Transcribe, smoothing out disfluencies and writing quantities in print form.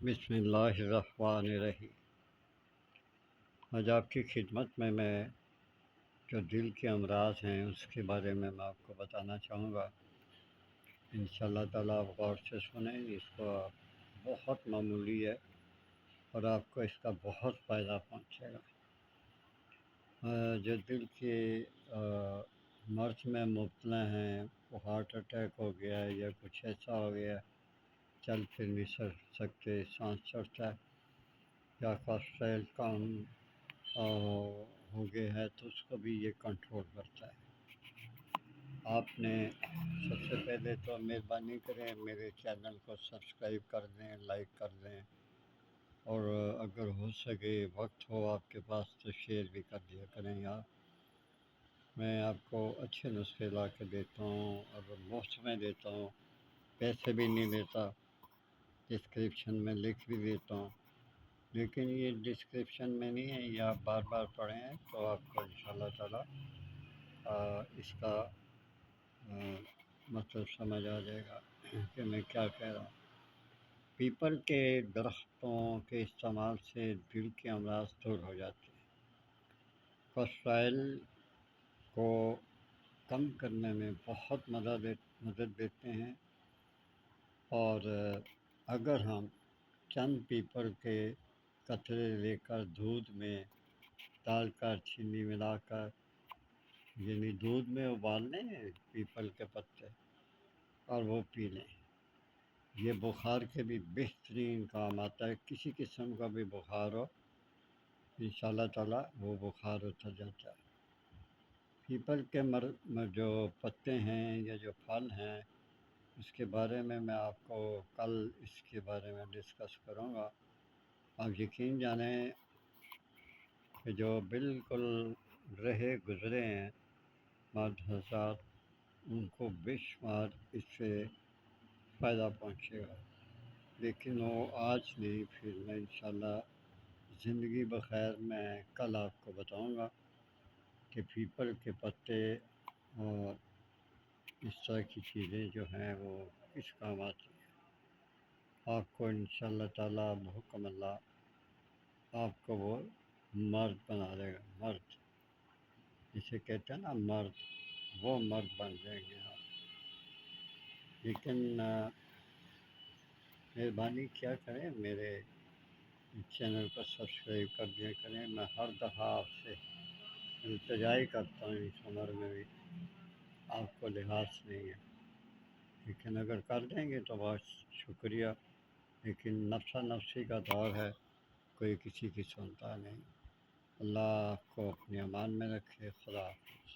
بسم اللہ الرحمن الرحیم۔ آج آپ کی خدمت میں جو دل کے امراض ہیں اس کے بارے میں آپ کو بتانا چاہوں گا۔ انشاءاللہ تعالیٰ آپ غور سے سنیں، اس کو بہت معمولی ہے اور آپ کو اس کا بہت فائدہ پہنچے گا۔ جو دل کے مرض میں مبتلا ہیں، وہ ہارٹ اٹیک ہو گیا ہے یا کچھ ایسا ہو گیا، چل پھر نہیں سکتے، سانس چڑھتا ہے یا کولسٹرول کم ہو گیا ہے، تو اس کو بھی یہ کنٹرول کرتا ہے۔ آپ نے سب سے پہلے تو مہربانی کریں میرے چینل کو سبسکرائب کر دیں، لائک کر دیں، اور اگر ہو سکے وقت ہو آپ کے پاس تو شیئر بھی کر دیا کریں یار۔ میں آپ کو اچھے نسخے لا کے دیتا ہوں اور مفت میں دیتا ہوں، پیسے بھی نہیں لیتا، ڈسکرپشن میں لکھ بھی دیتا ہوں، لیکن یہ ڈسکرپشن میں نہیں ہے، یہ آپ بار بار پڑھیں تو آپ کو انشاءاللہ تعالیٰ اس کا مطلب سمجھ آ جائے گا کہ میں کیا کہہ رہا ہوں۔ پیپل کے درختوں کے استعمال سے دل کے امراض دور ہو جاتے ہیں، کولسٹرول کو کم کرنے میں بہت مدد دیتے ہیں، اور اگر ہم چند پیپل کے قطرے لے کر دودھ میں ڈال کر چینی ملا کر، یعنی دودھ میں ابال لیں پیپل کے پتے اور وہ پی لیں، یہ بخار کے بھی بہترین کام آتا ہے۔ کسی قسم کا بھی بخار ہو انشاءاللہ تعالیٰ وہ بخار اتر جاتا ہے۔ پیپل کے جو پتے ہیں یا جو پھل ہیں، اس کے بارے میں آپ کو کل اس کے بارے میں ڈسکس کروں گا۔ آپ یقین جانیں کہ جو بالکل رہے گزرے ہیں مرد حضرات، ان کو بے شمار اس سے فائدہ پہنچے گا، لیکن وہ آج نہیں، پھر میں انشاءاللہ زندگی بخیر میں کل آپ کو بتاؤں گا کہ پیپل کے پتے اور اس طرح کی چیزیں جو ہیں وہ کس کام آتی ہیں۔ آپ کو انشاءاللہ تعالیٰ بحکم اللہ آپ کو وہ مرد بنا دے گا، مرد جسے کہتے ہیں نا مرد، وہ مرد بن جائیں گے آپ۔ لیکن مہربانی کیا کریں، میرے چینل کو سبسکرائب کر دیا کریں۔ میں ہر دفعہ آپ سے التجائی کرتا ہوں، اس عمر میں بھی آپ کو لحاظ نہیں ہے، لیکن اگر کر دیں گے تو بہت شکریہ، لیکن نفسا نفسی کا دور ہے، کوئی کسی کی سنتا نہیں۔ اللہ آپ کو اپنے امان میں رکھے۔ خدا حافظ۔